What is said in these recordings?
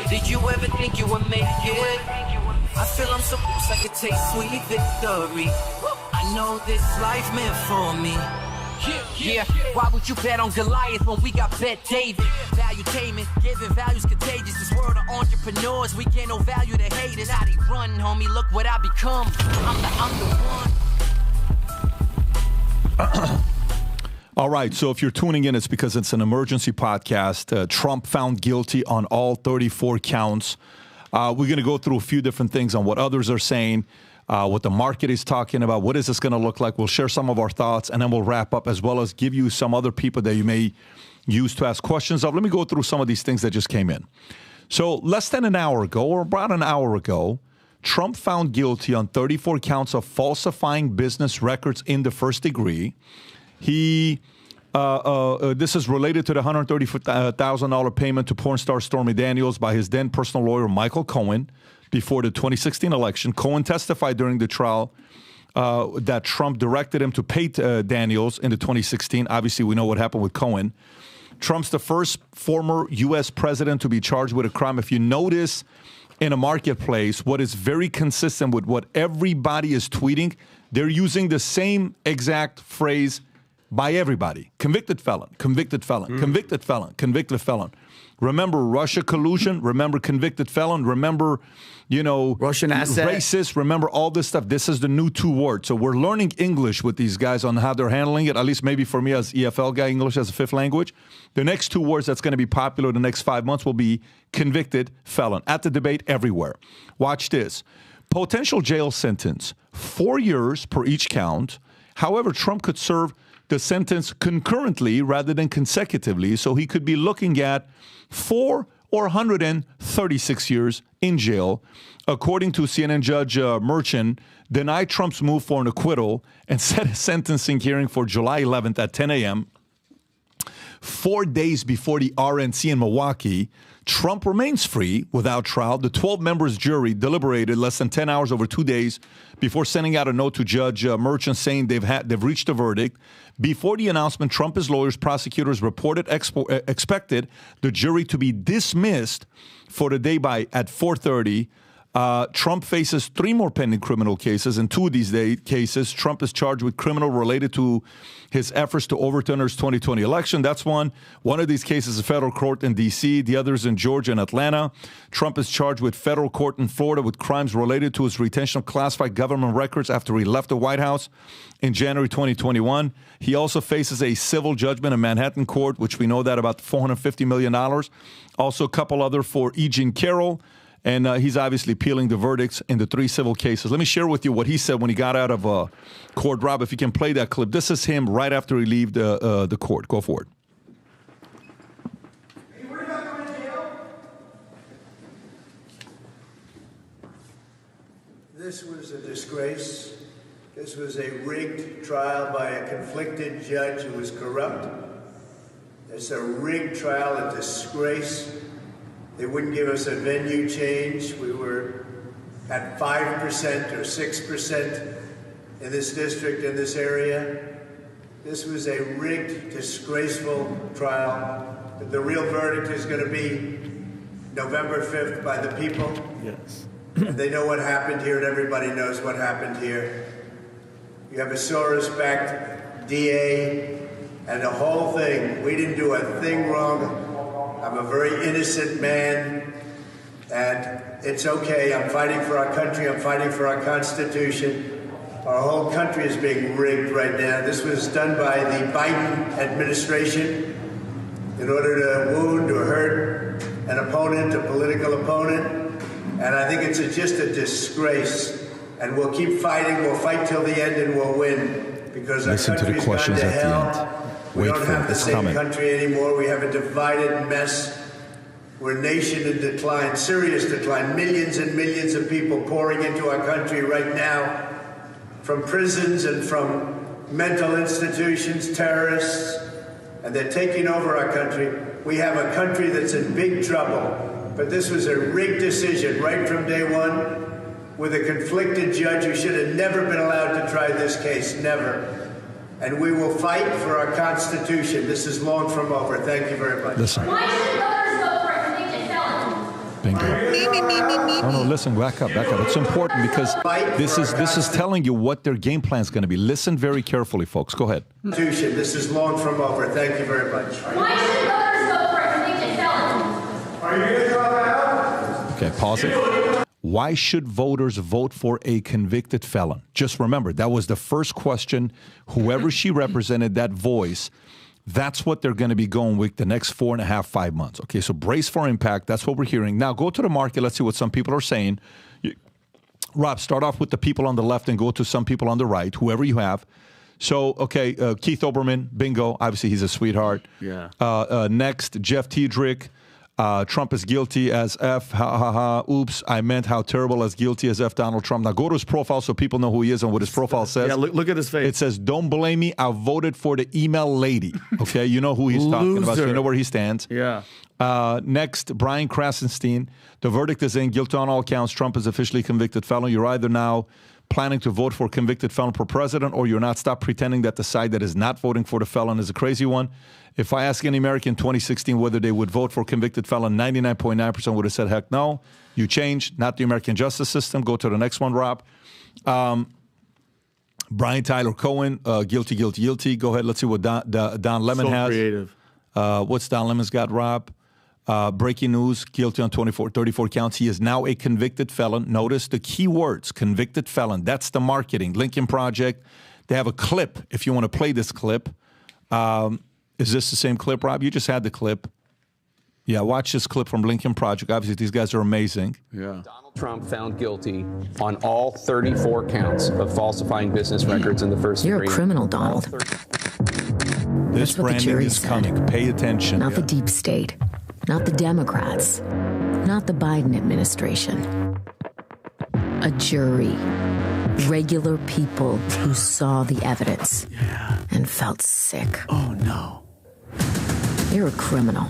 Did you ever think you would make it? I feel I'm so close I could taste sweet victory. I know this life meant for me. Yeah, why would you bet on Goliath when we got Bet David? Valuetainment, giving values contagious. This world of entrepreneurs, we get no value to haters. How they run, homie, look what I become. I'm the one. All right, so if you're tuning in, it's because it's an emergency podcast. Trump found guilty on all 34 counts. We're going to go through a few different things on what others are saying, what the market is talking about, what is this going to look like. We'll share some of our thoughts, and then we'll wrap up, as well as give you some other people that you may use to ask questions of. Let me go through some of these things that just came in. So less than an hour ago, or about an hour ago, Trump found guilty on 34 counts of falsifying business records in the first degree. He, this is related to the $130,000 payment to porn star Stormy Daniels by his then personal lawyer, Michael Cohen, before the 2016 election. Cohen testified during the trial that Trump directed him to pay Daniels in the 2016. Obviously, we know what happened with Cohen. Trump's the first former U.S. president to be charged with a crime. If you notice in a marketplace, what is very consistent with what everybody is tweeting, they're using the same exact phrase by everybody. Convicted felon, convicted felon, convicted felon, convicted felon. Remember Russia collusion, remember convicted felon, remember, Russian asset, racist, remember all this stuff. This is the new two words. So we're learning English with these guys on how they're handling it, at least maybe for me as EFL guy, English as a fifth language. The next two words that's going to be popular the next 5 months will be convicted felon. At the debate everywhere. Watch this. Potential jail sentence, 4 years per each count. However, Trump could serve the sentence concurrently rather than consecutively, so he could be looking at 4 or 136 years in jail. According to CNN Judge Merchant, denied Trump's move for an acquittal and set a sentencing hearing for July 11th at 10 a.m. 4 days before the RNC in Milwaukee. Trump remains free without trial. The 12-members jury deliberated less than 10 hours over 2 days before sending out a note to Judge Merchant saying they've reached a verdict. Before the announcement, Trump, his lawyers, prosecutors expected the jury to be dismissed for the day at 4:30. Trump faces 3 more pending criminal cases. In 2 of these cases, Trump is charged with criminal related to his efforts to overturn his 2020 election. That's one. One of these cases is a federal court in D.C., the others in Georgia and Atlanta. Trump is charged with federal court in Florida with crimes related to his retention of classified government records after he left the White House in January 2021. He also faces a civil judgment in Manhattan court, which we know that about $450 million. Also a couple other for E. Jean Carroll. And he's obviously appealing the verdicts in the 3 civil cases. Let me share with you what he said when he got out of court. Rob, if you can play that clip. This is him right after he left the court. Go for it. Are you worried about going to jail? This was a disgrace. This was a rigged trial by a conflicted judge who was corrupt. It's a rigged trial, a disgrace. They wouldn't give us a venue change. We were at 5% or 6% in this district, in this area. This was a rigged, disgraceful trial. The real verdict is going to be November 5th by the people. Yes. And they know what happened here, and everybody knows what happened here. You have a Soros-backed DA and the whole thing. We didn't do a thing wrong. I'm a very innocent man, and it's okay. I'm fighting for our country. I'm fighting for our Constitution. Our whole country is being rigged right now. This was done by the Biden administration in order to wound or hurt an opponent, a political opponent. And I think it's just a disgrace. And we'll keep fighting. We'll fight till the end, and we'll win. Because our country's gone to hell. We don't have the same country anymore. We have a divided mess. We're a nation in decline, serious decline. Millions and millions of people pouring into our country right now from prisons and from mental institutions, terrorists, and they're taking over our country. We have a country that's in big trouble, but this was a rigged decision right from day one with a conflicted judge who should have never been allowed to try this case, never. And we will fight for our Constitution. This is long from over. Thank you very much. Listen. Why should voters vote for a convicted felon? Bingo. No, listen, back up. It's important because this is telling you what their game plan is going to be. Listen very carefully, folks. Go ahead. This is long from over. Thank you very much. Why should voters vote for a convicted felon? Are you going to drop out? Okay, pause it. Why should voters vote for a convicted felon? Just remember, that was the first question. Whoever she represented, that voice, that's what they're going to be going with the next 4.5, 5 months. Okay, so brace for impact. That's what we're hearing. Now go to the market. Let's see what some people are saying. Rob, start off with the people on the left and go to some people on the right, whoever you have. So, okay, Keith Olbermann, bingo. Obviously, he's a sweetheart. Yeah. Next, Jeff Tiedrich. Trump is guilty as F. Ha, ha, ha. Oops, I meant how terrible as guilty as F. Donald Trump. Now go to his profile so people know who he is and what his profile says. Yeah, look at his face. It says, don't blame me. I voted for the email lady. Okay, you know who he's talking about. So you know where he stands. Yeah. Next, Brian Krasenstein. The verdict is in. Guilty on all counts. Trump is officially convicted felon. You're either now planning to vote for convicted felon for president or you're not. Stop pretending that the side that is not voting for the felon is a crazy one. If I ask any American in 2016 whether they would vote for convicted felon, 99.9% would have said, heck no. You changed, not the American justice system. Go to the next one, Rob. Brian Tyler Cohen, guilty, guilty, guilty. Go ahead. Let's see what Don Lemon has. Creative. What's Don Lemon's got, Rob? Breaking news, guilty on 34 counts. He is now a convicted felon. Notice the key words, convicted felon. That's the marketing. Lincoln Project. They have a clip if you want to play this clip. Is this the same clip, Rob? You just had the clip. Yeah, watch this clip from Lincoln Project. Obviously, these guys are amazing. Yeah. Donald Trump found guilty on all 34 counts of falsifying business records in the first You're degree. a criminal, Donald. This That's what the branding jury is said. coming. Pay attention. Not the deep state, not the Democrats, not the Biden administration. A jury. Regular people who saw the evidence and felt sick. Oh, no. You're a criminal,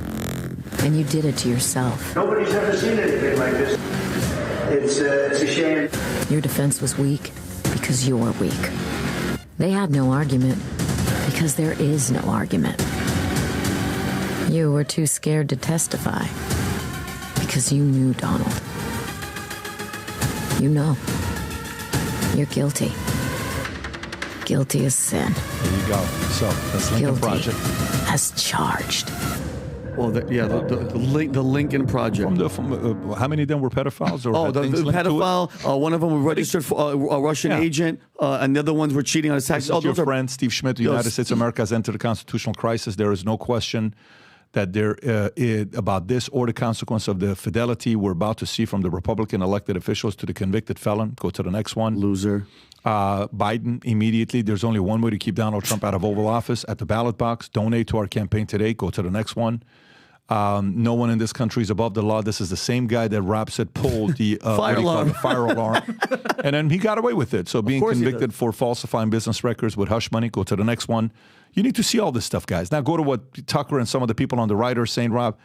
and you did it to yourself. Nobody's ever seen anything like this. It's a shame. Your defense was weak because you're weak. They had no argument because there is no argument. You were too scared to testify because you knew Donald. You know. You're guilty. Guilty as sin. There you go. So that's Lincoln Guilty Project. as charged. Well, the Lincoln Project. How many of them were pedophiles? Or The pedophile. One of them was registered for a Russian agent, and the other ones were cheating on his taxes. Your friend Steve Schmidt, the United States of America has entered a constitutional crisis. There is no question that about this or the consequence of the fidelity we're about to see from the Republican elected officials to the convicted felon. Go to the next one. Loser. Biden, immediately. There's only one way to keep Donald Trump out of Oval Office, at the ballot box. Donate to our campaign today. Go to the next one. No one in this country is above the law. This is the same guy that Rob said pulled the fire alarm. And then he got away with it. So being convicted for falsifying business records with hush money. Go to the next one. You need to see all this stuff, guys. Now go to what Tucker and some of the people on the right are saying, Rob.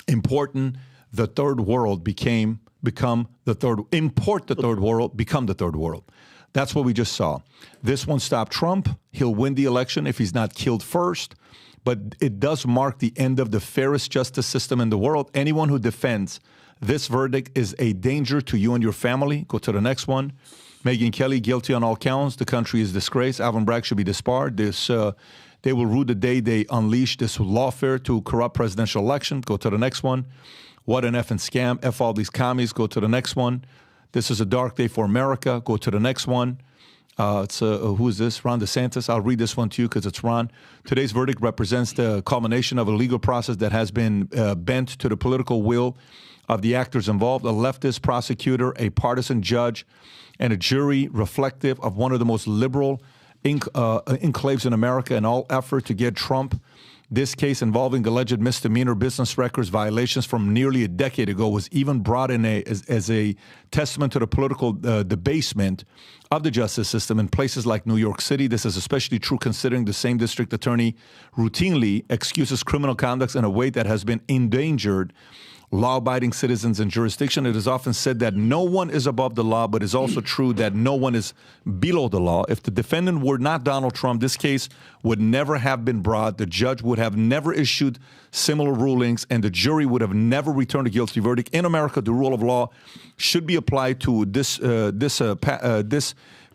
Important, the third world become the third. Import the third world, become the third world. That's what we just saw. This won't stop Trump. He'll win the election if he's not killed first. But it does mark the end of the fairest justice system in the world. Anyone who defends this verdict is a danger to you and your family. Go to the next one. Megyn Kelly, guilty on all counts. The country is disgraced. Alvin Bragg should be disbarred. They will rue the day they unleash this lawfare to corrupt presidential election. Go to the next one. What an effing scam. F all these commies. Go to the next one. This is a dark day for America. Go to the next one. Who is this? Ron DeSantis. I'll read this one to you because it's Ron. Today's verdict represents the culmination of a legal process that has been bent to the political will of the actors involved, a leftist prosecutor, a partisan judge, and a jury reflective of one of the most liberal enclaves in America in all effort to get Trump. This case involving alleged misdemeanor business records violations from nearly a decade ago was even brought in as a testament to the political debasement of the justice system in places like New York City. This is especially true considering the same district attorney routinely excuses criminal conduct in a way that has been endangered law-abiding citizens in jurisdiction. It is often said that no one is above the law, but it's also true that no one is below the law. If the defendant were not Donald Trump, this case would never have been brought. The judge would have never issued similar rulings, and the jury would have never returned a guilty verdict. In America, the rule of law should be applied to this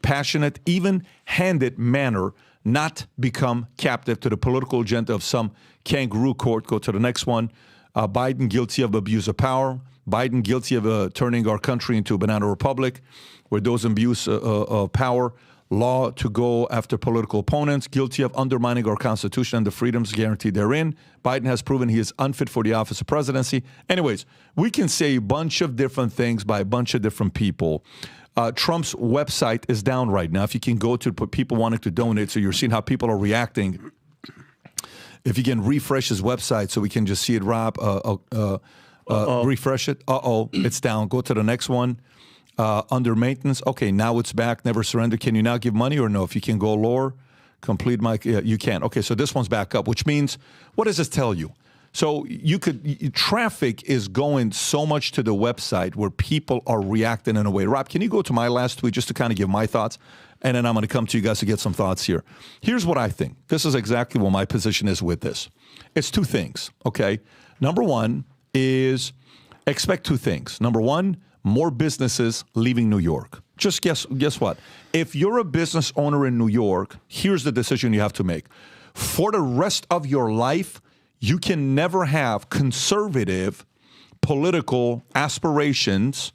passionate, even-handed manner, not become captive to the political agenda of some kangaroo court. Go to the next one. Biden guilty of abuse of power. Biden guilty of turning our country into a banana republic, where those abuse of power, law to go after political opponents, guilty of undermining our Constitution and the freedoms guaranteed therein. Biden has proven he is unfit for the office of presidency. Anyways, we can say a bunch of different things by a bunch of different people. Trump's website is down right now. If you can go to people wanting to donate, so you're seeing how people are reacting. If you can refresh his website so we can just see it, Rob, refresh it. It's down. Go to the next one. Under maintenance. Okay, now it's back. Never surrender. Can you now give money or no? If you can go lower, complete my, you can. Okay, so this one's back up, which means, what does this tell you? So traffic is going so much to the website where people are reacting in a way. Rob, can you go to my last tweet just to kind of give my thoughts? And then I'm going to come to you guys to get some thoughts here. Here's what I think. This is exactly what my position is with this. It's two things, okay? Number one is expect two things. Number one, more businesses leaving New York. Just guess what? If you're a business owner in New York, here's the decision you have to make. For the rest of your life, you can never have conservative political aspirations,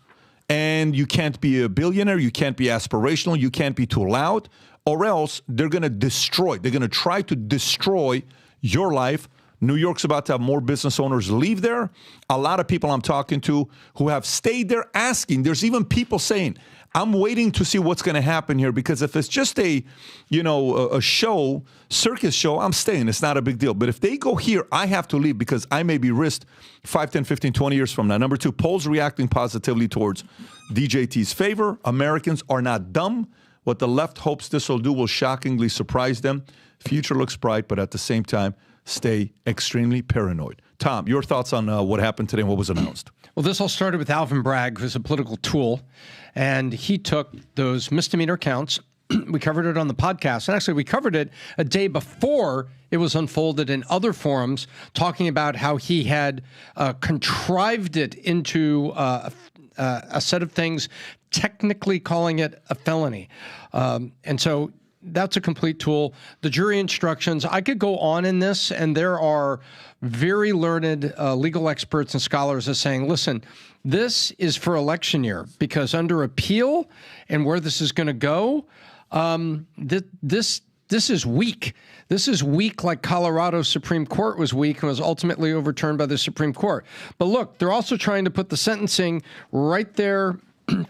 and you can't be a billionaire, you can't be aspirational, you can't be too loud, or else they're going to try to destroy your life. New York's about to have more business owners leave there. A lot of people I'm talking to who have stayed there asking, there's even people saying, I'm waiting to see what's going to happen here, because if it's just a show, circus show, I'm staying. It's not a big deal. But if they go here, I have to leave because I may be risked 5, 10, 15, 20 years from now. Number two, polls reacting positively towards DJT's favor. Americans are not dumb. What the left hopes this will do will shockingly surprise them. Future looks bright, but at the same time, stay extremely paranoid. Tom, your thoughts on what happened today and what was announced? Well, this all started with Alvin Bragg, who's a political tool, and he took those misdemeanor counts. We covered it on the podcast, and actually we covered it a day before it was unfolded in other forums, talking about how he had contrived it into a set of things, technically calling it a felony. And so that's a complete tool. The jury instructions, I could go on in this, and there are very learned legal experts and scholars are saying, listen, this is for election year, because under appeal and where this is going to go, this is weak. This is weak, like Colorado Supreme Court was weak and was ultimately overturned by the Supreme Court. But look, they're also trying to put the sentencing right there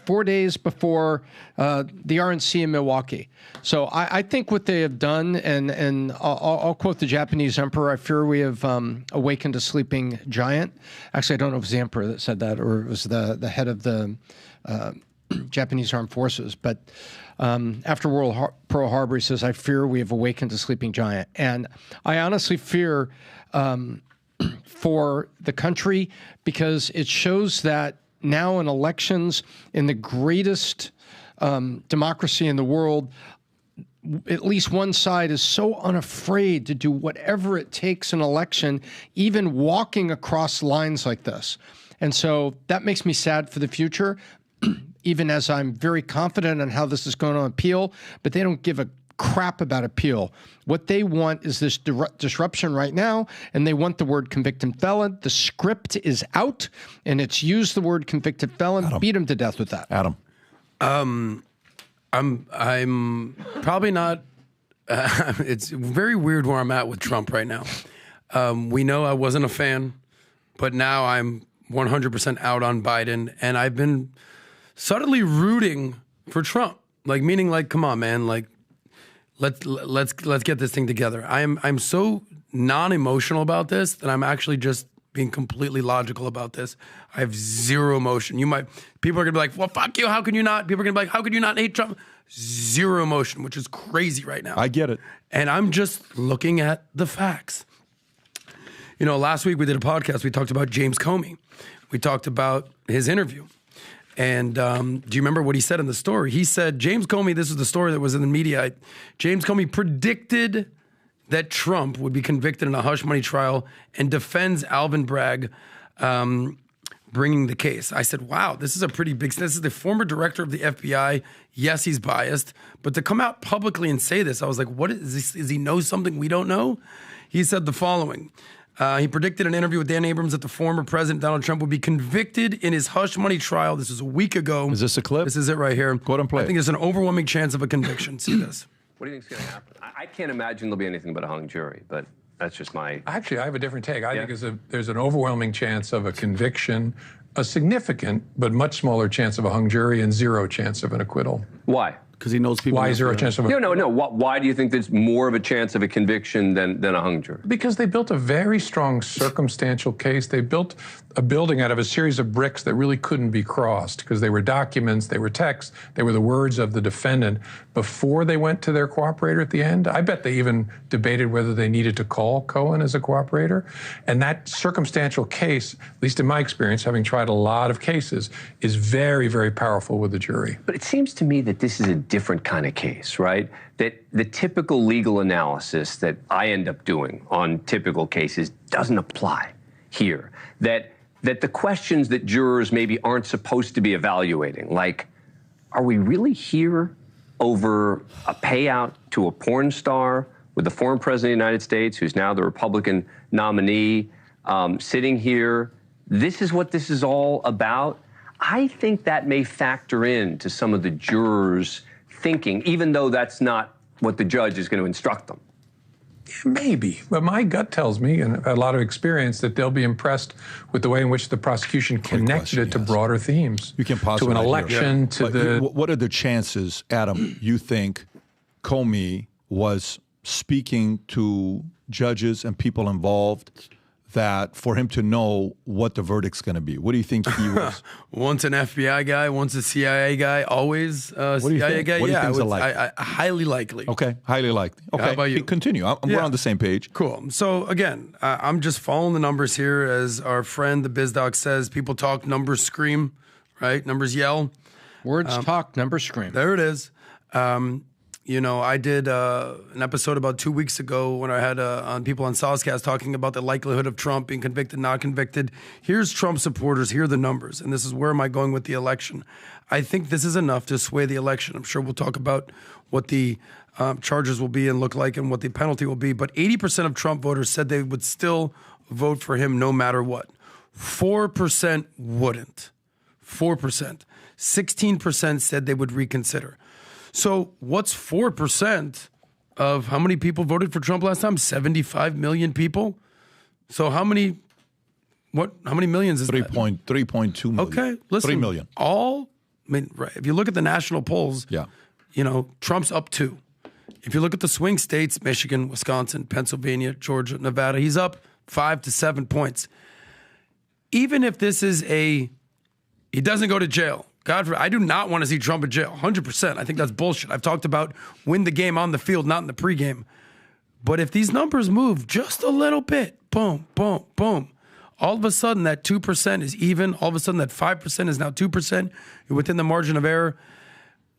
4 days before the RNC in Milwaukee. So I think what they have done, and I'll quote the Japanese emperor, I fear we have awakened a sleeping giant. Actually, I don't know if it was the emperor that said that or it was the head of the Japanese armed forces. But after Pearl Harbor, he says, I fear we have awakened a sleeping giant. And I honestly fear for the country, because it shows that now in elections, in the greatest democracy in the world, at least one side is so unafraid to do whatever it takes in election, even walking across lines like this. And so that makes me sad for the future, even as I'm very confident on how this is going to appeal, but they don't give a crap about appeal. What they want is this disruption right now, and they want the word convicted felon. The script is out, and it's used the word convicted felon. Adam. Beat him to death with that. Adam. I'm probably not. It's very weird where I'm at with Trump right now. We know I wasn't a fan, but now I'm 100% out on Biden, and I've been subtly rooting for Trump. Meaning, come on, man, let's get this thing together. I'm so non-emotional about this that I'm actually just being completely logical about this. I have zero emotion. People are gonna be like, well, fuck you, how can you not? People are gonna be like, how could you not hate Trump? Zero emotion, which is crazy right now. I get it. And I'm just looking at the facts. You know, last week we did a podcast. We talked about James Comey. We talked about his interview. And do you remember what he said in the story? He said, James Comey, this is the story that was in the media. James Comey predicted that Trump would be convicted in a hush money trial and defends Alvin Bragg bringing the case. I said, wow, this is a pretty big, this is the former director of the FBI. Yes, he's biased, but to come out publicly and say this, I was like, what is this? Is he know something we don't know? He said the following. He predicted in an interview with Dan Abrams that the former president, Donald Trump, would be convicted in his hush money trial. This was a week ago. Is this a clip? This is it right here. Go ahead and play I think there's an overwhelming chance of a conviction. See this. What do you think is going to happen? I can't imagine there'll be anything but a hung jury, but that's just my... Actually, I have a different take. I think there's an overwhelming chance of a conviction, a significant but much smaller chance of a hung jury, and zero chance of an acquittal. Why? Because he knows people. Why is there a chance of a... No. Why do you think there's more of a chance of a conviction than a hung jury? Because they built a very strong circumstantial case. They built a building out of a series of bricks that really couldn't be crossed because they were documents, they were texts, they were the words of the defendant before they went to their cooperator at the end. I bet they even debated whether they needed to call Cohen as a cooperator. And that circumstantial case, at least in my experience, having tried a lot of cases, is very, very powerful with the jury. But it seems to me that this is a different kind of case, right? That the typical legal analysis that I end up doing on typical cases doesn't apply here. That the questions that jurors maybe aren't supposed to be evaluating, like, are we really here over a payout to a porn star with the former president of the United States, who's now the Republican nominee, sitting here? This is what this is all about. I think that may factor into some of the jurors' thinking, even though that's not what the judge is going to instruct them. Maybe, but my gut tells me, and a lot of experience, that they'll be impressed with the way in which the prosecution connected it to broader themes. You can pause to an right election, here. to But the... what are the chances, Adam, you think Comey was speaking to judges and people involved that for him to know what the verdict's going to be? What do you think he was? Once an FBI guy, once a CIA guy, always a CIA guy. What do you think's highly likely. Okay, highly likely. Okay, How about you? Continue. We're on the same page. Cool. So again, I'm just following the numbers here. As our friend, the BizDoc, says, people talk, numbers scream, right? Numbers yell. Words talk, numbers scream. There it is. You know, I did an episode about 2 weeks ago when I had on people on Soscast talking about the likelihood of Trump being convicted, not convicted. Here's Trump supporters. Here are the numbers. And this is where am I going with the election. I think this is enough to sway the election. I'm sure we'll talk about what the charges will be and look like and what the penalty will be. But 80% of Trump voters said they would still vote for him no matter what. 4% wouldn't. 4%. 16% said they would reconsider. So what's 4% of how many people voted for Trump last time? 75 million people. So how many millions is that? 3.2 million. Okay, listen. 3 million. Right. If you look at the national polls, you know, Trump's up 2. If you look at the swing states, Michigan, Wisconsin, Pennsylvania, Georgia, Nevada, he's up 5 to 7 points. Even if this is he doesn't go to jail. God forbid, I do not want to see Trump in jail, 100%. I think that's bullshit. I've talked about win the game on the field, not in the pregame. But if these numbers move just a little bit, boom, boom, boom, all of a sudden that 2% is even. All of a sudden that 5% is now 2%. You're within the margin of error.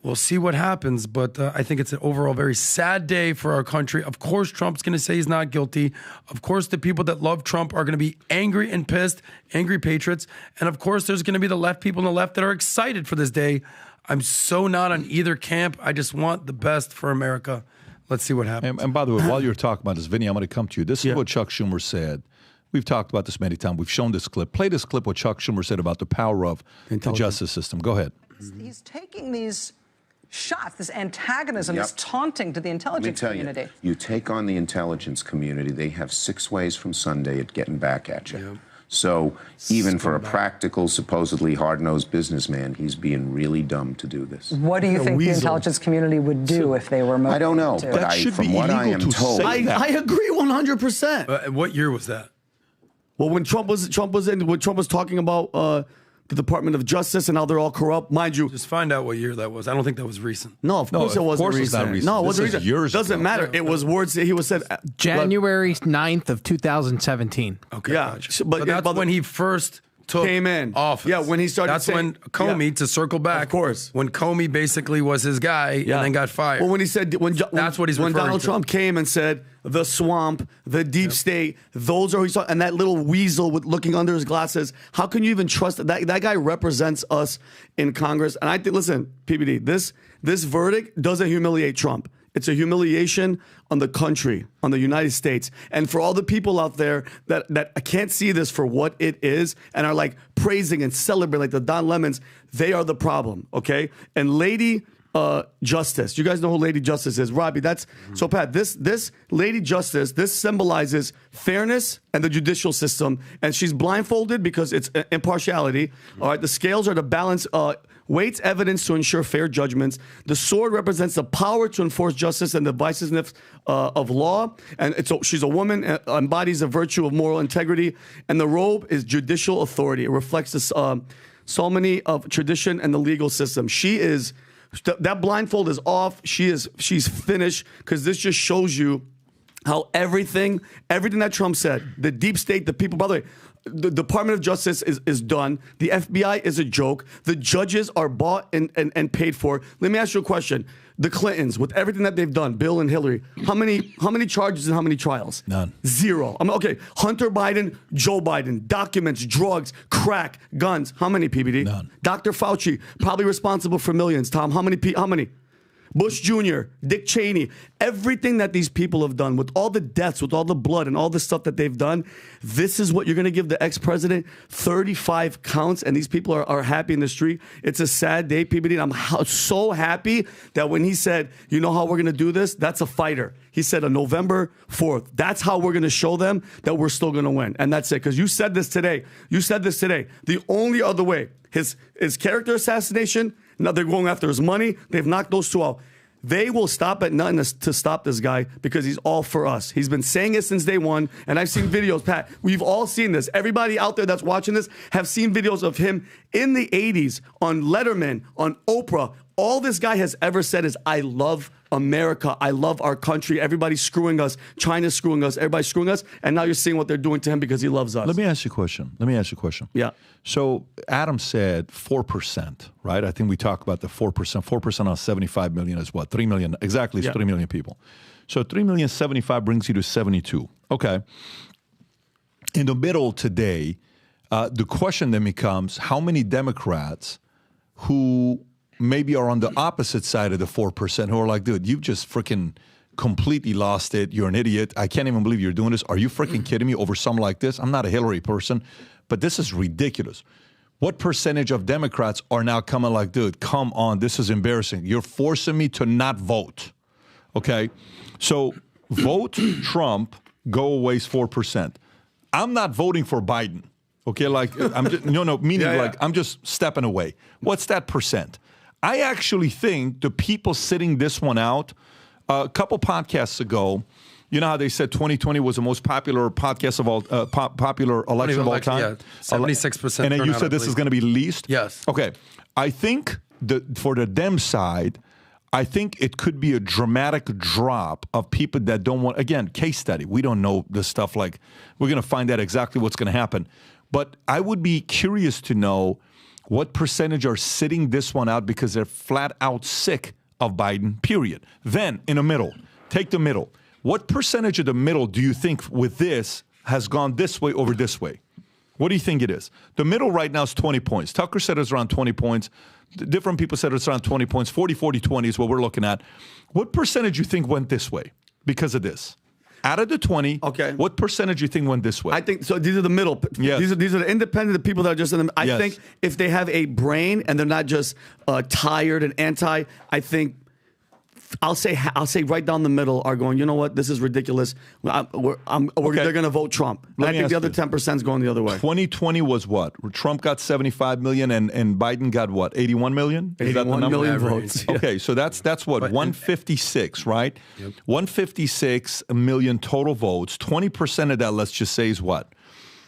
We'll see what happens, but I think it's an overall very sad day for our country. Of course, Trump's going to say he's not guilty. Of course, the people that love Trump are going to be angry and pissed, angry patriots. And of course, there's going to be the left people on the left that are excited for this day. I'm so not on either camp. I just want the best for America. Let's see what happens. And by the way, while you're talking about this, Vinny, I'm going to come to you. This is what Chuck Schumer said. We've talked about this many times. We've shown this clip. Play this clip what Chuck Schumer said about the power of the justice system. Go ahead. He's taking these shots, this antagonism, this taunting to the intelligence community. You take on the intelligence community, they have 6 ways from Sunday at getting back at you. Yep. So even for a practical, supposedly hard-nosed businessman, he's being really dumb to do this. What do you think the intelligence community would do if they were motivated? I don't know, but from what I am told, I agree 100%. What year was that? Well, when Trump was talking about the Department of Justice and how they're all corrupt. Mind you, just find out what year that was. I don't think that was recent. No, of course it wasn't recent. No, it wasn't recent. Years doesn't ago. matter. It was words that he was said January 9th of 2017. Okay, Yeah, gotcha. but that's when he first came in office. Yeah, when he started. That's saying, when Comey, to circle back, of course, when Comey basically was his guy and then got fired. Well, when he said that's what he's when referring Donald to. Trump came and said the swamp, the deep state, those are who he saw, and that little weasel with looking under his glasses. How can you even trust that? That guy represents us in Congress, and I think. Listen, PBD, this verdict doesn't humiliate Trump. It's a humiliation on the country, on the United States. And for all the people out there that can't see this for what it is and are like praising and celebrating like the Don Lemons, they are the problem, okay? And Lady Justice, you guys know who Lady Justice is. Robbie, so Pat, this Lady Justice, this symbolizes fairness and the judicial system. And she's blindfolded because it's impartiality. All right, the scales are to balance weights evidence to ensure fair judgments. The sword represents the power to enforce justice and the divisiveness of law. And she's a woman, embodies a virtue of moral integrity. And the robe is judicial authority. It reflects the solemnity of tradition and the legal system. That blindfold is off. She's finished, because this just shows you how everything that Trump said, the deep state, the people, by the way, the Department of Justice is done. The FBI is a joke. The judges are bought and paid for. Let me ask you a question. The Clintons, with everything that they've done, Bill and Hillary, how many charges and how many trials? None. 0. Okay, Hunter Biden, Joe Biden, documents, drugs, crack, guns. How many, PBD? None. Dr. Fauci, probably responsible for millions. Tom, how many? Bush Jr., Dick Cheney, everything that these people have done with all the deaths, with all the blood and all the stuff that they've done, this is what you're going to give the ex-president? 35 counts, and these people are happy in the street. It's a sad day, PBD, and I'm so happy that when he said, you know how we're going to do this? That's a fighter. He said on November 4th, that's how we're going to show them that we're still going to win. And that's it, because you said this today. The only other way, his character assassination, now they're going after his money. They've knocked those two out. They will stop at nothing to stop this guy, because he's all for us. He's been saying it since day one, and I've seen videos, Pat. We've all seen this. Everybody out there that's watching this have seen videos of him in the 80s on Letterman, on Oprah. All this guy has ever said is, I love America. I love our country. Everybody's screwing us. China's screwing us. Everybody's screwing us. And now you're seeing what they're doing to him because he loves us. Let me ask you a question. Yeah. So Adam said 4%, right? I think we talked about the 4%. 4% on 75 million is what? 3 million. Exactly, it's 3 million people. So 3,075,000 brings you to 72. Okay. In the middle today, the question then becomes, how many Democrats who maybe are on the opposite side of the 4% who are like, dude, you've just freaking completely lost it. You're an idiot. I can't even believe you're doing this. Are you freaking kidding me over something like this? I'm not a Hillary person, but this is ridiculous. What percentage of Democrats are now coming like, dude, come on, this is embarrassing. You're forcing me to not vote. Okay? So vote Trump, go away is 4%. I'm not voting for Biden. Okay, like I'm just, meaning like I'm just stepping away. What's that percent? I actually think the people sitting this one out, a couple podcasts ago, you know how they said 2020 was the most popular podcast of all, popular election of all time? Yeah, 76%. And then you said this is going to be least? Yes. Okay. I think for the Dem side, I think it could be a dramatic drop of people that don't want, again, case study. We don't know this stuff. Like, we're going to find out exactly what's going to happen. But I would be curious to know what percentage are sitting this one out because they're flat out sick of Biden, period. Then, in the middle, take the middle. What percentage of the middle do you think with this has gone this way over this way? What do you think it is? The middle right now is 20 points. Tucker said it's around 20 points. Different people said it's around 20 points. 40, 40, 20 is what we're looking at. What percentage you think went this way because of this? Out of the 20, what percentage you think went this way? I think, so these are the middle. Yes. These are the independent people that are just in the, I think if they have a brain and they're not just tired and anti, I think, I'll say right down the middle are going, you know what, this is ridiculous. They're going to vote Trump. I think the other 10% is going the other way. 2020 was what? Trump got 75 million and Biden got what? 81 million? 81 million votes. Okay, so that's what? 156, right? Yep. 156 million total votes. 20% of that, let's just say, is what?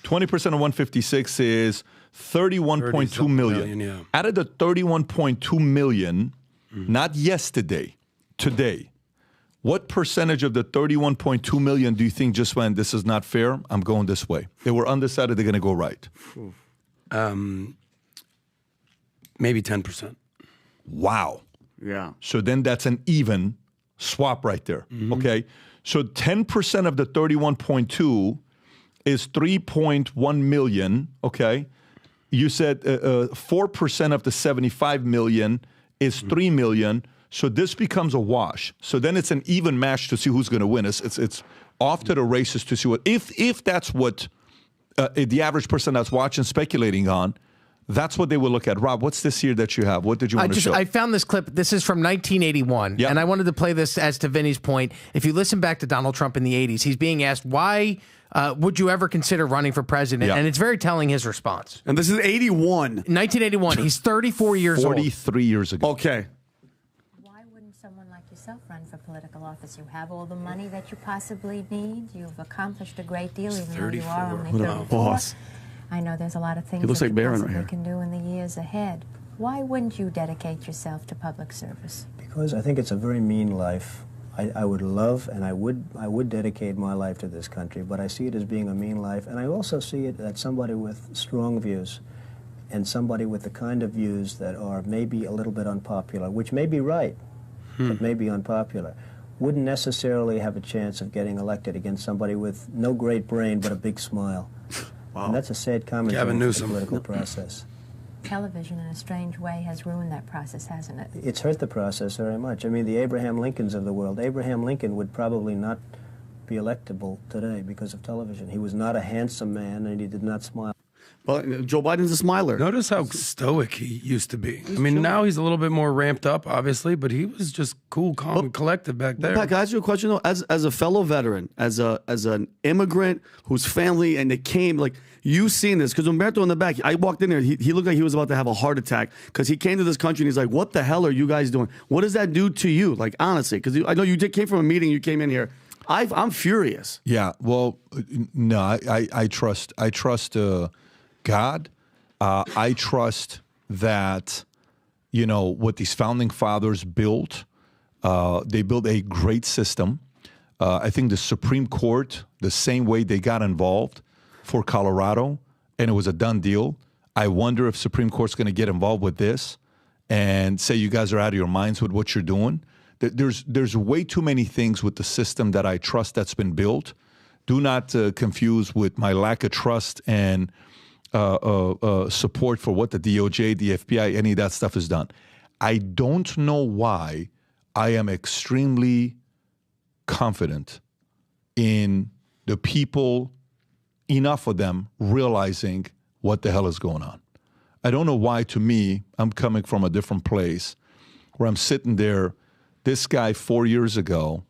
20% of 156 is 31.2 million. Yeah. Out of the 31.2 million, not yesterday, today, what percentage of the 31.2 million do you think just went, this is not fair, I'm going this way? They were undecided, they're going to go right. Maybe 10%. Wow. Yeah. So then that's an even swap right there. Okay. So 10% of the 31.2 is 3.1 million. Okay. You said 4% of the 75 million is 3 million. So this becomes a wash. So then it's an even match to see who's going to win. It's off to the races to see what, if that's what the average person that's watching speculating on, that's what they will look at. Rob, what's this here that you have? What did you want to show? I found this clip. This is from 1981. Yep. And I wanted to play this as to Vinny's point. If you listen back to Donald Trump in the 80s, he's being asked, why would you ever consider running for president? Yep. And it's very telling, his response. And this is 81. 1981. He's 34 years old. 43 years ago. Okay. Why wouldn't someone like yourself run for political office? You have all the money that you possibly need. You've accomplished a great deal, even though you are only 34. Boss. I know there's a lot of things He looks that like you Barron possibly right here. can do in the years ahead. Why wouldn't you dedicate yourself to public service? Because I think it's a very mean life. I would love and I would dedicate my life to this country, but I see it as being a mean life, and I also see it as somebody with strong views and somebody with the kind of views that are maybe a little bit unpopular, which may be right, but may be unpopular, wouldn't necessarily have a chance of getting elected against somebody with no great brain but a big smile. Wow. And that's a sad commentary on the political process. Television, in a strange way, has ruined that process, hasn't it? It's hurt the process very much. I mean, the Abraham Lincolns of the world. Abraham Lincoln would probably not be electable today because of television. He was not a handsome man, and he did not smile. Well, Joe Biden's a smiler. Notice how stoic he used to be. I mean, now he's a little bit more ramped up, obviously, but he was just cool, calm, and collected back there. Pat, can I ask you a question though? As a fellow veteran, as an immigrant whose family and it came, like, you seen this, because Umberto in the back, I walked in there, he looked like he was about to have a heart attack because he came to this country and he's like, what the hell are you guys doing? What does that do to you? Like, honestly, because I know you came from a meeting, you came in here. I'm furious. Yeah, well, no, I trust God. I trust that, you know, what these founding fathers built, they built a great system. I think the Supreme Court, the same way they got involved for Colorado, and it was a done deal. I wonder if Supreme Court's going to get involved with this and say you guys are out of your minds with what you're doing. There's way too many things with the system that I trust that's been built. Do not confuse with my lack of trust and support for what the DOJ, the FBI, any of that stuff is done. I don't know why I am extremely confident in the people, enough of them realizing what the hell is going on. I don't know why, to me, I'm coming from a different place where I'm sitting there. This guy 4 years ago,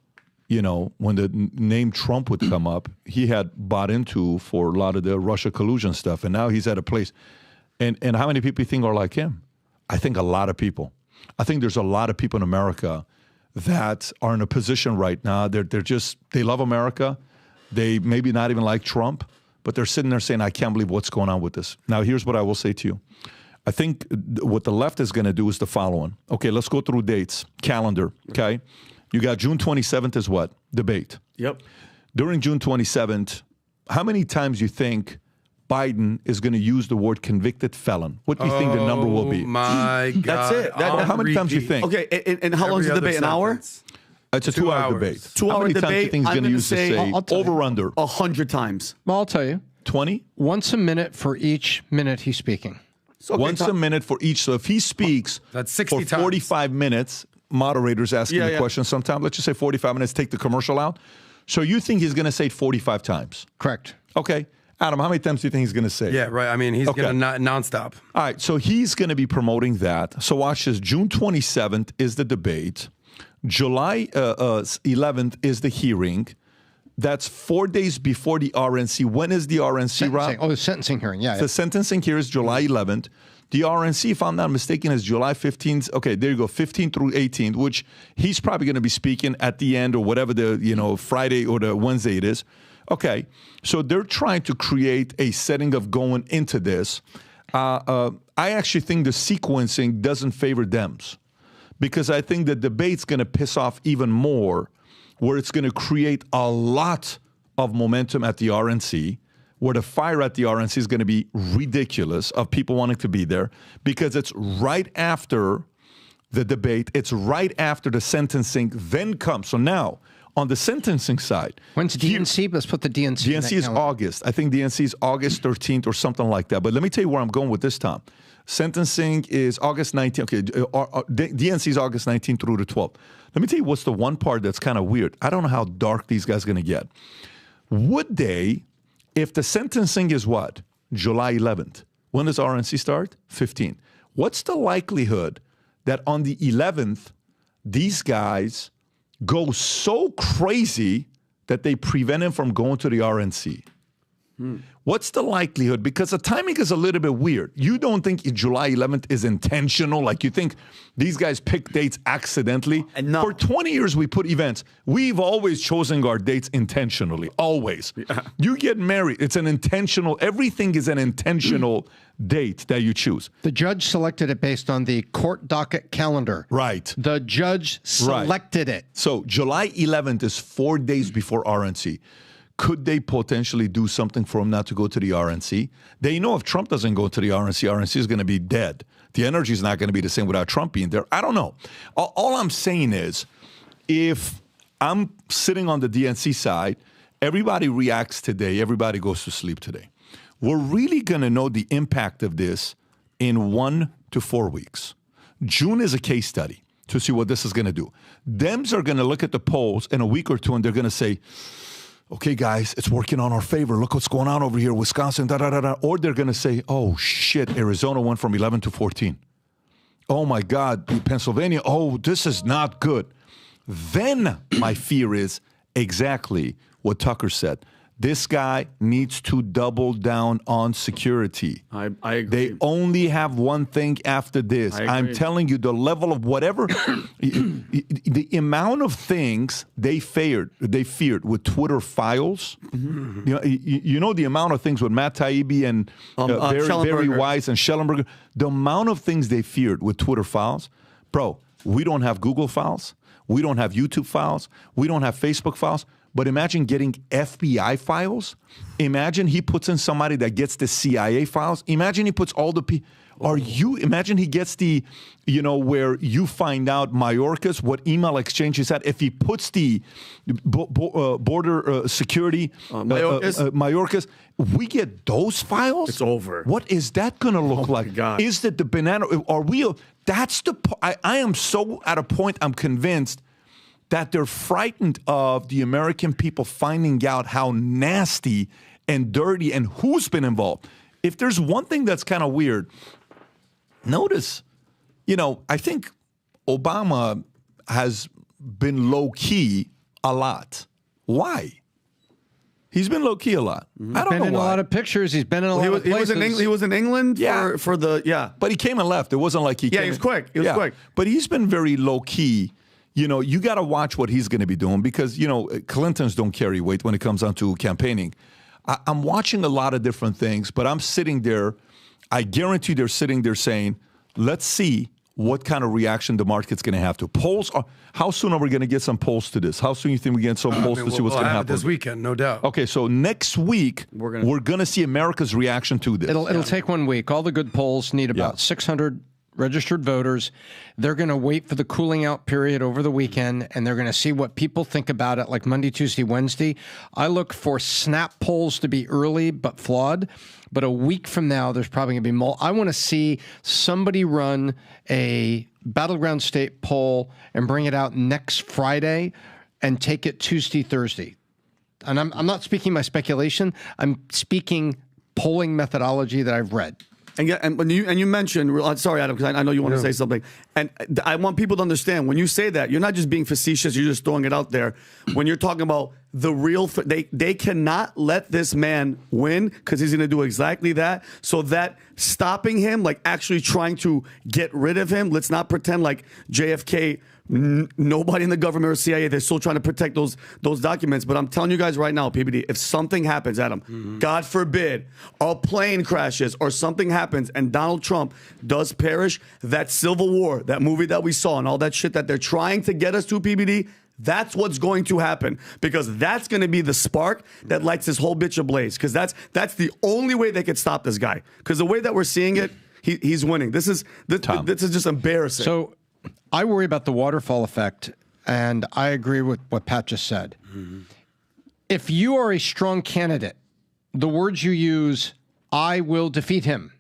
you know, when the name Trump would come up, he had bought into for a lot of the Russia collusion stuff. And now he's at a place. And how many people you think are like him? I think a lot of people. I think there's a lot of people in America that are in a position right now. They love America. They maybe not even like Trump, but they're sitting there saying, I can't believe what's going on with this. Now, here's what I will say to you. I think what the left is going to do is the following. Okay, let's go through dates, calendar, okay? You got June 27th is what? Debate. Yep. During June 27th, how many times you think Biden is going to use the word convicted felon? What do you think the number will be? My God. That's it. How many times do you think? Okay, and how long is the debate? An hour? It's a 2 hour debate. 2 How hour many debate. times do you think he's going to use to say over under? 100 times. Well, I'll tell you. 20? Once a minute for each minute he's speaking. Okay, Once a minute for each. So if he speaks that's 60 for 45 minutes, moderators asking the question sometime, let's just say 45 minutes, take the commercial out. So you think he's going to say it 45 times? Correct. Okay. Adam, how many times do you think he's going to say it? Yeah, right. I mean, he's going to nonstop. All right. So he's going to be promoting that. So watch this. June 27th is the debate. July 11th is the hearing. That's 4 days before the RNC. When is the RNC, Rob? Oh, the sentencing hearing, yeah. The sentencing here is July 11th. The RNC, if I'm not mistaken, is July 15th. Okay, there you go, 15th through 18th, which he's probably going to be speaking at the end or whatever the, Friday or the Wednesday it is. Okay, so they're trying to create a setting of going into this. I actually think the sequencing doesn't favor Dems because I think the debate's going to piss off even more, where it's going to create a lot of momentum at the RNC, where the fire at the RNC is going to be ridiculous of people wanting to be there because it's right after the debate. It's right after the sentencing then comes. So now, on the sentencing side. When's DNC? Let's put the DNC. DNC is August. I think DNC is August 13th or something like that. But let me tell you where I'm going with this, Tom. Sentencing is August 19th. Okay, DNC is August 19th through the 12th. Let me tell you what's the one part that's kind of weird. I don't know how dark these guys are going to get. Would they, if the sentencing is what? July 11th. When does RNC start? 15th. What's the likelihood that on the 11th, these guys go so crazy that they prevent him from going to the RNC? What's the likelihood? Because the timing is a little bit weird. You don't think July 11th is intentional? Like you think these guys pick dates accidentally? No. For 20 years, we put events. We've always chosen our dates intentionally, always. Yeah. You get married. It's an intentional, everything is an intentional date that you choose. The judge selected it based on the court docket calendar. Right. The judge selected it. So July 11th is 4 days before RNC. Could they potentially do something for him not to go to the RNC? They know if Trump doesn't go to the RNC, RNC is going to be dead. The energy is not going to be the same without Trump being there. I don't know. All I'm saying is, if I'm sitting on the DNC side, everybody reacts today, everybody goes to sleep today. We're really going to know the impact of this in 1 to 4 weeks. June is a case study to see what this is going to do. Dems are going to look at the polls in a week or two and they're going to say, okay, guys, it's working on our favor. Look what's going on over here, Wisconsin, da-da-da-da. Or they're going to say, oh, shit, Arizona went from 11 to 14. Oh, my God, Pennsylvania, oh, this is not good. Then my fear is exactly what Tucker said. This guy needs to double down on security. I agree. They only have one thing after this. I'm telling you, the level of whatever, the amount of things they feared with Twitter files. Mm-hmm. You know the amount of things with Matt Taibbi and Barry Weiss and Schellenberger. The amount of things they feared with Twitter files. Bro, we don't have Google files. We don't have YouTube files. We don't have Facebook files. But imagine getting FBI files. Imagine he puts in somebody that gets the CIA files. Imagine he puts all the imagine he gets the, where you find out Mayorkas, what email exchange is at. If he puts the border security, Mayorkas, we get those files. It's over. What is that going to look like? God. Is that the banana? Are we? That's the. I am so at a point. I'm convinced that they're frightened of the American people finding out how nasty and dirty and who's been involved. If there's one thing that's kind of weird, notice, I think Obama has been low-key a lot. Why? He's been low-key a lot. I don't know why. He's been in a lot of pictures. He's been in a lot of places. He was in England for the. But he came and left. It wasn't like he came. Yeah, he was quick. He was quick. But he's been very low-key. You got to watch what he's going to be doing because, Clintons don't carry weight when it comes down to campaigning. I'm watching a lot of different things, but I'm sitting there. I guarantee they're sitting there saying, let's see what kind of reaction the market's going to have to. Polls how soon are we going to get some polls to this? How soon do you think we get some polls to see what's going to happen? This weekend, no doubt. Okay, so next week, we're going to see America's reaction to this. It'll take 1 week. All the good polls need about 600 registered voters. They're going to wait for the cooling out period over the weekend, and they're going to see what people think about it like Monday, Tuesday, Wednesday. I look for snap polls to be early but flawed. But a week from now, there's probably going to be more. I want to see somebody run a battleground state poll and bring it out next Friday and take it Tuesday, Thursday. And I'm not speaking my speculation. I'm speaking polling methodology that I've read. And you mentioned, sorry, Adam, because I know you want to say something. And I want people to understand, when you say that, you're not just being facetious, you're just throwing it out there. When you're talking about the real, they cannot let this man win because he's going to do exactly that. So that stopping him, like actually trying to get rid of him, let's not pretend like JFK Nobody in the government or CIA, they're still trying to protect those documents. But I'm telling you guys right now, PBD, if something happens, Adam, God forbid, a plane crashes or something happens and Donald Trump does perish, that Civil War, that movie that we saw and all that shit that they're trying to get us to, PBD, that's what's going to happen, because that's going to be the spark that lights this whole bitch ablaze, because that's the only way they could stop this guy, because the way that we're seeing it, he's winning. This is just embarrassing. So I worry about the waterfall effect, and I agree with what Pat just said. If you are a strong candidate, the words you use, I will defeat him.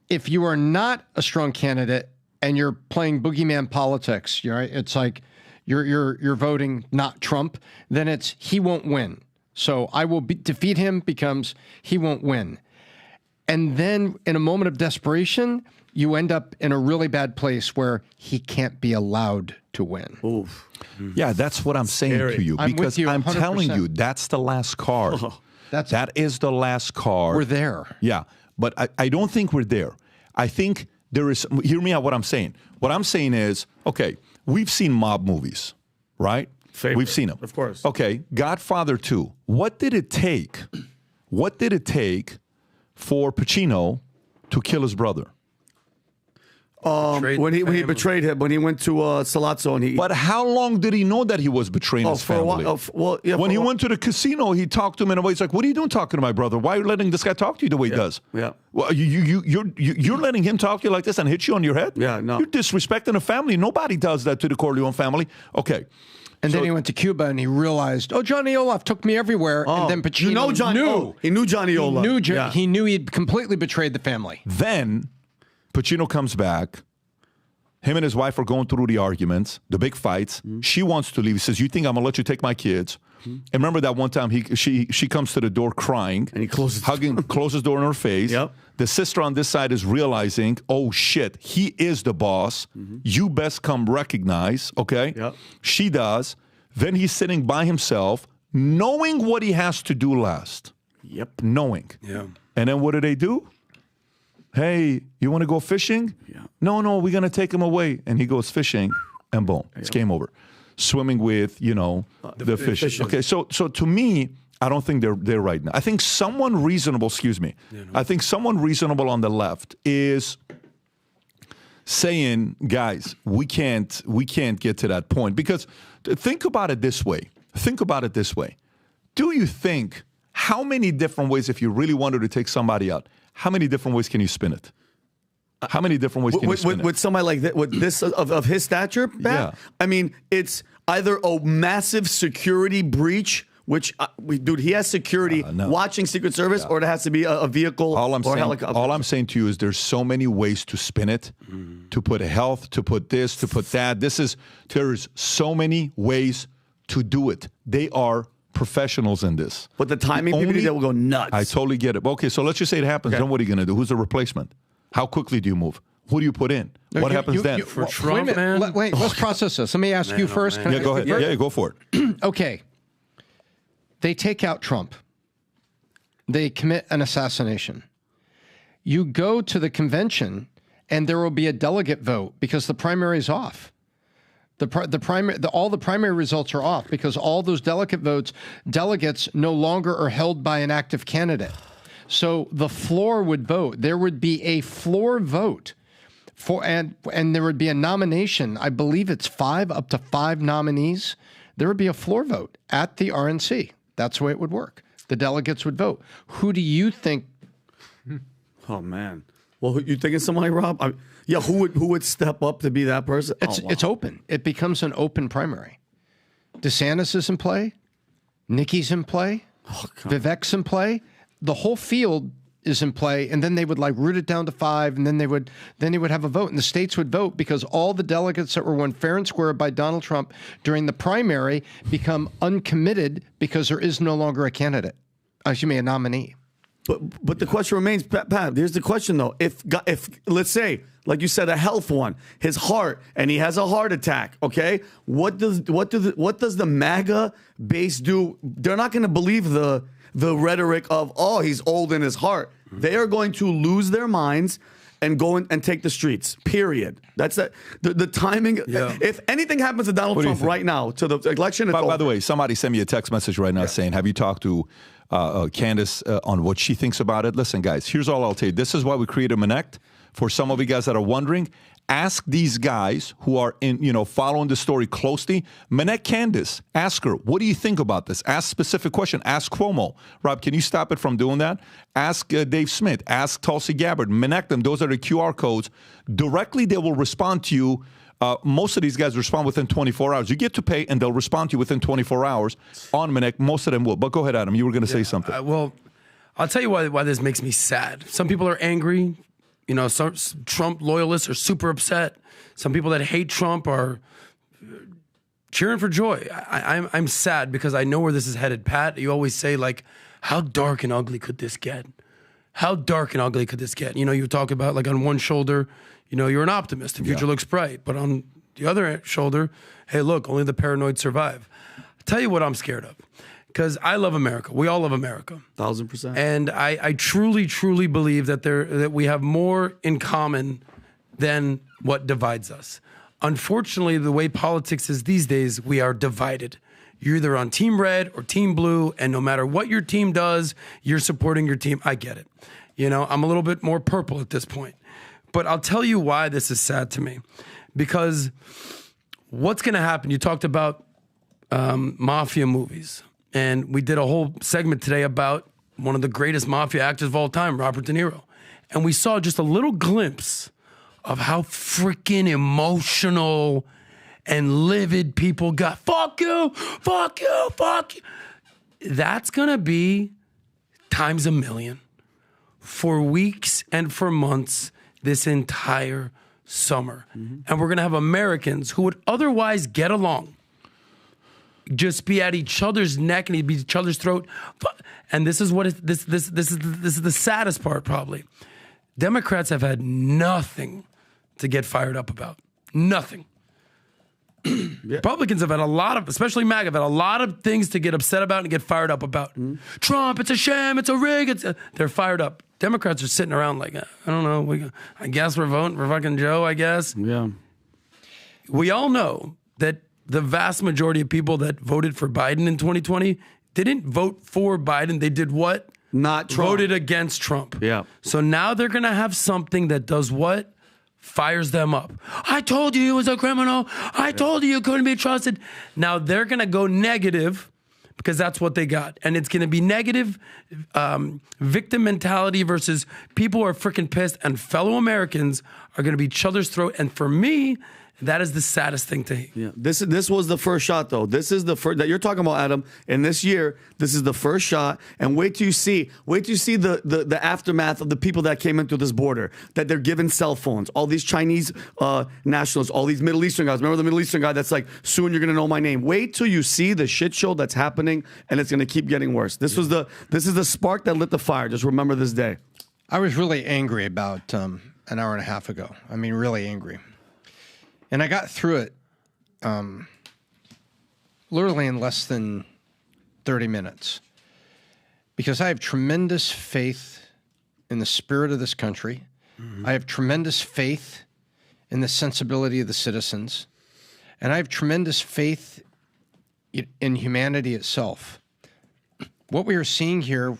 If you are not a strong candidate and you're playing boogeyman politics, right? It's like you're voting not Trump, then it's he won't win. So I will defeat him becomes he won't win. And then in a moment of desperation, you end up in a really bad place where he can't be allowed to win. Oof. Yeah, that's what I'm saying to you. I'm Because with you I'm 100%. telling you, that's the last card. That is the last card. We're there. Yeah, but I don't think we're there. I think there is, hear me out what I'm saying. What I'm saying is, okay, we've seen mob movies, right? Favorite, we've seen them. of course. Okay, Godfather 2. What did it take? What did it take for Pacino to kill his brother? When he betrayed him, when he went to Salazzo, and But how long did he know that he was betraying his for a family? while. When he went to the casino, he talked to him in a way. He's like, "What are you doing talking to my brother? Why are you letting this guy talk to you the way he does?" Yeah. Well, you're letting him talk to you like this and hit you on your head? Yeah, no. You're disrespecting a family. Nobody does that to the Corleone family. Okay. And then he went to Cuba and he realized, oh, Johnny Olaf took me everywhere. And then Pacino he knew Johnny Olaf. He knew he'd completely betrayed the family. Then Pacino comes back. Him and his wife are going through the arguments, the big fights. She wants to leave. He says, "You think I'm going to let you take my kids?" And remember that one time she comes to the door crying. And he closes closes the door in her face. Yep. The sister on this side is realizing, oh, shit, he is the boss. You best come recognize, okay? Yep. She does. Then he's sitting by himself, knowing what he has to do last. Yep. Knowing. Yeah. And then what do? Hey, you want to go fishing? Yeah. No, we're going to take him away. And he goes fishing, and boom, it's game over. Swimming with, the fish. Okay, so to me, I don't think they're there right now. I think someone reasonable, I think someone reasonable on the left is saying, guys, we can't get to that point. Because think about it this way. Do you think, how many different ways, if you really wanted to take somebody out, how many different ways can you spin it? How many different ways can you spin it? With somebody like that, with this of his stature, Pat? Yeah. I mean, it's either a massive security breach, which, dude, he has security watching Secret Service, or it has to be a vehicle or helicopter. All I'm saying to you is there's so many ways to spin it, to put health, to put this, to put that. There's so many ways to do it. They are professionals in this. But the timing, people that will go nuts. I totally get it. Okay, so let's just say it happens. Then what are you going to do? Who's the replacement? How quickly do you move? Who do you put in? What happens then? For Trump, man? Let's process this. Let me ask you first. Yeah, go ahead. Yeah, go for it. Okay. They take out Trump. They commit an assassination. You go to the convention, and there will be a delegate vote because the primary is off. All the primary results are off because all those delegates no longer are held by an active candidate. So the floor would vote. There would be a floor vote and there would be a nomination. I believe it's up to 5 nominees. There would be a floor vote at the RNC. That's the way it would work. The delegates would vote. Who do you think? Oh man. Well, you thinking somebody, Rob? Who would step up to be that person? It's open. It becomes an open primary. DeSantis is in play. Nikki's in play. Vivek's in play. The whole field is in play, and then they would root it down to 5, and then they would have a vote, and the states would vote because all the delegates that were won fair and square by Donald Trump during the primary become uncommitted because there is no longer a candidate. A nominee. But the question remains, Pat. Here's the question though: if let's say, like you said, a health one, his heart, and he has a heart attack. Okay, what does the MAGA base do? They're not going to believe the rhetoric of, oh, he's old in his heart. They are going to lose their minds, and go and take the streets. Period. That's the timing. Yeah. If anything happens to Donald Trump right now to the election, by the way, somebody sent me a text message right now saying, "Have you talked to Candace on what she thinks about it?" Listen, guys, here's all I'll tell you. This is why we created Minect. For some of you guys that are wondering, ask these guys who are following the story closely. Minette Candace, ask her, what do you think about this? Ask specific question. Ask Cuomo. Rob, can you stop it from doing that? Ask Dave Smith. Ask Tulsi Gabbard. Minette them. Those are the QR codes. Directly, they will respond to you. Most of these guys respond within 24 hours. You get to pay, and they'll respond to you within 24 hours on Minette. Most of them will. But go ahead, Adam. You were going to say something. Well, I'll tell you why this makes me sad. Some people are angry. Some Trump loyalists are super upset. Some people that hate Trump are cheering for joy. I'm sad because I know where this is headed. Pat, you always say, like, how dark and ugly could this get? How dark and ugly could this get? You talk about, like, on one shoulder, you're an optimist. The future looks bright. But on the other shoulder, hey, look, only the paranoid survive. I'll tell you what I'm scared of. Because I love America. We all love America. 1,000%. And I truly, truly believe that we have more in common than what divides us. Unfortunately, the way politics is these days, we are divided. You're either on Team Red or Team Blue, and no matter what your team does, you're supporting your team. I get it. I'm a little bit more purple at this point. But I'll tell you why this is sad to me. Because what's going to happen? You talked about mafia movies. And we did a whole segment today about one of the greatest mafia actors of all time, Robert De Niro. And we saw just a little glimpse of how freaking emotional and livid people got. Fuck you, fuck you, fuck you. That's going to be times a million for weeks and for months this entire summer. Mm-hmm. And we're going to have Americans who would otherwise get along just be at each other's neck and he'd be each other's throat. And this is what this is the saddest part, probably. Democrats have had nothing to get fired up about. Nothing. Republicans have had a lot of, especially MAGA, have had a lot of things to get upset about and get fired up about. Trump, it's a sham, it's a rig. They're fired up. Democrats are sitting around like, I don't know, I guess we're voting for fucking Joe, I guess. Yeah. We all know that the vast majority of people that voted for Biden in 2020 didn't vote for Biden. They did what? Not Trump. Voted against Trump. Yeah. So now they're going to have something that does what? Fires them up. I told you he was a criminal. I told you couldn't be trusted. Now they're going to go negative because that's what they got. And it's going to be negative victim mentality versus people who are freaking pissed, and fellow Americans are going to be each other's throat. And for me, that is the saddest thing to hear. Yeah, this was the first shot, though. This is the first that you're talking about, Adam. In this year, this is the first shot. And wait till you see the aftermath of the people that came in through this border. That they're given cell phones. All these Chinese nationals, all these Middle Eastern guys. Remember the Middle Eastern guy that's like, soon you're gonna know my name. Wait till you see the shit show that's happening, and it's gonna keep getting worse. This is the spark that lit the fire. Just remember this day. I was really angry about an hour and a half ago. I mean, really angry. And I got through it literally in less than 30 minutes because I have tremendous faith in the spirit of this country. Mm-hmm. I have tremendous faith in the sensibility of the citizens. And I have tremendous faith in humanity itself. What we are seeing here,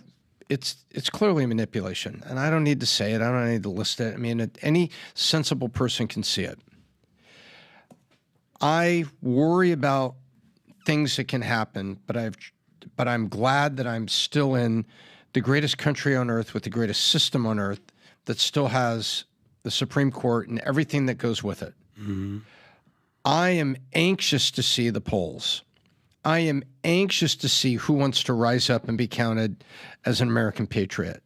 it's clearly manipulation. And I don't need to say it. I don't need to list it. I mean, any sensible person can see it. I worry about things that can happen, but I'm glad that I'm still in the greatest country on earth with the greatest system on earth that still has the Supreme Court and everything that goes with it. Mm-hmm. I am anxious to see the polls. I am anxious to see who wants to rise up and be counted as an American patriot.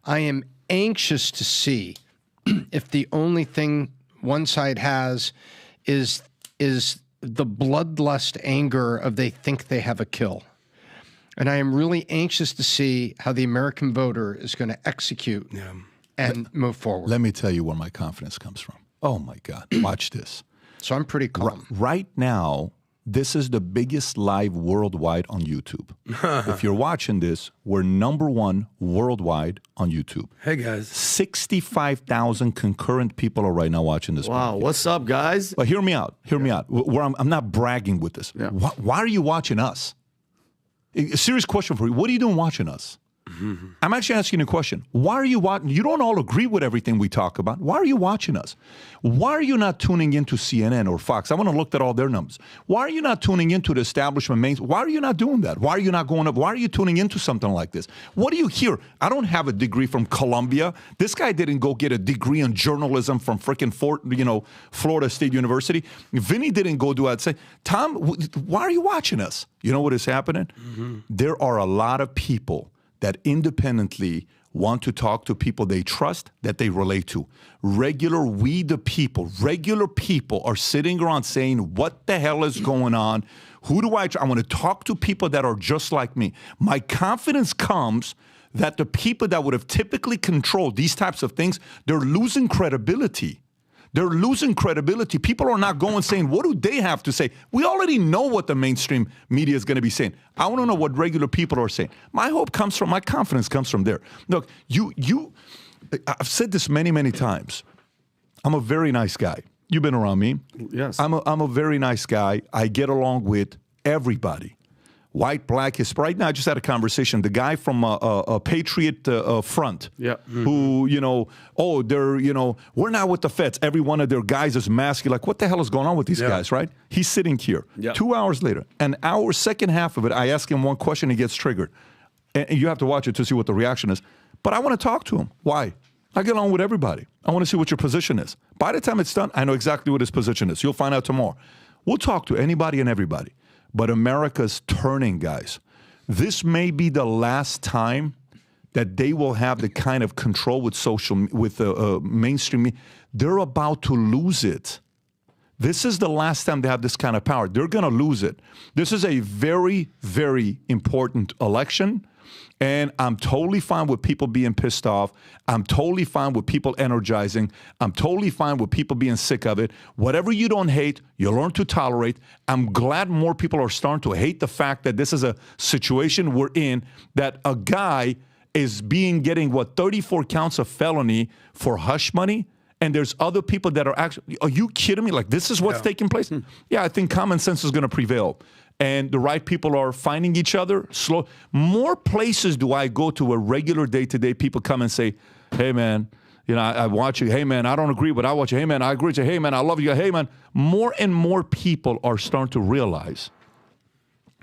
I am anxious to see if the only thing one side has is the bloodlust anger of they think they have a kill. And I am really anxious to see how the American voter is going to execute and move forward. Let me tell you where my confidence comes from. Oh, my God. Watch this. So I'm pretty calm. Right now, This is the biggest live worldwide on YouTube. If you're watching this, we're #1 worldwide on YouTube. Hey, guys. 65,000 concurrent people are right now watching this. Wow, podcast. What's up, guys? But hear me out. Hear me out. I'm not bragging with this. Yeah. Why are you watching us? A serious question for you. What are you doing watching us? I'm actually asking you a question. Why are you watching? You don't all agree with everything we talk about. Why are you watching us? Why are you not tuning into CNN or Fox? I want to look at all their numbers. Why are you not tuning into the establishment main? Why are you not doing that? Why are you not going up? Why are you tuning into something like this? What do you hear? I don't have a degree from Columbia. This guy didn't go get a degree in journalism from freaking Florida State University. Vinny didn't go do it. Say, Tom, why are you watching us? You know what is happening? There are a lot of people that independently want to talk to people they trust, that they relate to. Regular people are sitting around saying, what the hell is going on? Who do I want to talk to people that are just like me. My confidence comes that the people that would have typically controlled these types of things, they're losing credibility. They're losing credibility. People are not going saying, what do they have to say? We already know what the mainstream media is going to be saying. I want to know what regular people are saying. My confidence comes from there. Look, I've said this many, many times. I'm a very nice guy. You've been around me. Yes. I'm a very nice guy. I get along with everybody. White, black, Hispanic. Right now, I just had a conversation. The guy from a Patriot Front, who, we're not with the feds. Every one of their guys is masked. You're like, what the hell is going on with these guys, right? He's sitting here. 2 hours later, second half of it, I ask him one question, he gets triggered. And you have to watch it to see what the reaction is. But I want to talk to him. Why? I get along with everybody. I want to see what your position is. By the time it's done, I know exactly what his position is. You'll find out tomorrow. We'll talk to anybody and everybody. But America's turning, guys. This may be the last time that they will have the kind of control with mainstream media. They're about to lose it. This is the last time they have this kind of power. They're going to lose it. This is a very, very important election. And I'm totally fine with people being pissed off. I'm totally fine with people energizing. I'm totally fine with people being sick of it. Whatever you don't hate, you learn to tolerate. I'm glad more people are starting to hate the fact that this is a situation we're in, that a guy is getting 34 counts of felony for hush money. And there's other people that are actually, are you kidding me? Like, this is what's taking place? Yeah, I think common sense is going to prevail. And the right people are finding each other. More places do I go to where regular day-to-day people come and say, hey, man, I watch you. Hey, man, I don't agree, but I watch you. Hey, man, I agree with you. Hey, man, I love you. Hey, man. More and more people are starting to realize,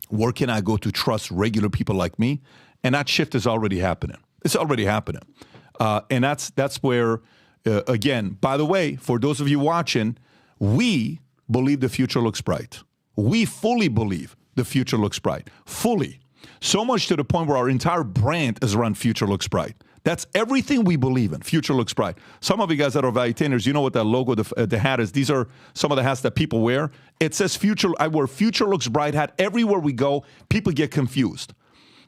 where can I go to trust regular people like me? And that shift is already happening. It's already happening. And that's where, again, by the way, for those of you watching, we believe the future looks bright. We fully believe the future looks bright. Fully. So much to the point where our entire brand is around future looks bright. That's everything we believe in. Future looks bright. Some of you guys that are valuetainers, you know what that logo, the hat is. These are some of the hats that people wear. It says future. I wear future looks bright hat everywhere we go. People get confused.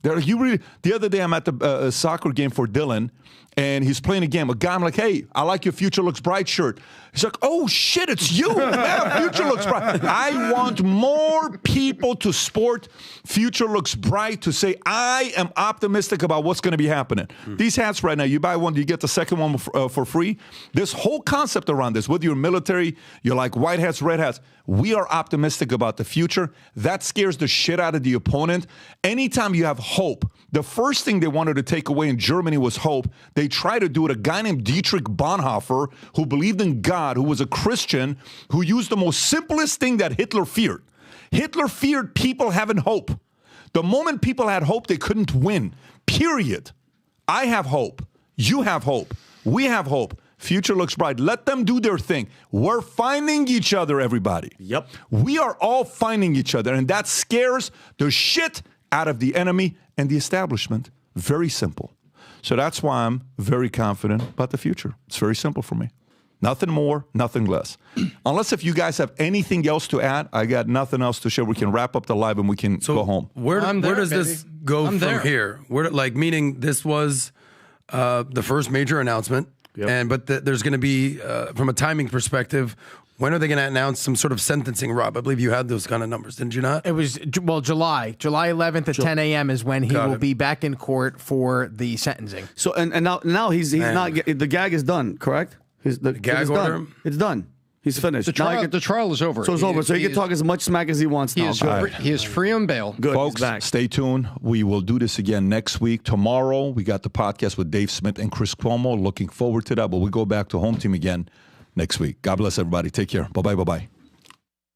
The other day I'm at the soccer game for Dylan, and he's playing a game. A guy, I'm like, hey, I like your future looks bright shirt. He's like, oh, shit, it's you. Man, future looks bright. I want more people to sport future looks bright, to say, I am optimistic about what's going to be happening. These hats right now, you buy one, you get the second one for free. This whole concept around this, whether you're military, you're like white hats, red hats, we are optimistic about the future. That scares the shit out of the opponent. Anytime you have hope, the first thing they wanted to take away in Germany was hope. They tried to do it. A guy named Dietrich Bonhoeffer, who believed in God, who was a Christian, who used the most simplest thing that Hitler feared. Hitler feared people having hope. The moment people had hope, they couldn't win. Period. I have hope. You have hope. We have hope. Future looks bright. Let them do their thing. We're finding each other, everybody. Yep. We are all finding each other, and that scares the shit out of the enemy and the establishment. Very simple. So that's why I'm very confident about the future. It's very simple for me. Nothing more, nothing less. Unless if you guys have anything else to add, I got nothing else to share. We can wrap up the live and we can go home. Where does this go from here? Meaning this was the first major announcement. Yep. But there's going to be, from a timing perspective, When are they going to announce some sort of sentencing, Rob? I believe you had those kind of numbers, didn't you not? It was, well, July 11th at 10 a.m. is when he will be back in court for the sentencing. So and now he's not. The gag is done, correct? The gag order? done. It's done. He's finished. The trial is over. So it's over. So he can talk as much smack as he wants now. He is free on bail. Good. Folks, stay tuned. We will do this again next week. Tomorrow, we got the podcast with Dave Smith and Chris Cuomo. Looking forward to that. But we go back to home team again next week. God bless everybody. Take care. Bye-bye. Bye-bye.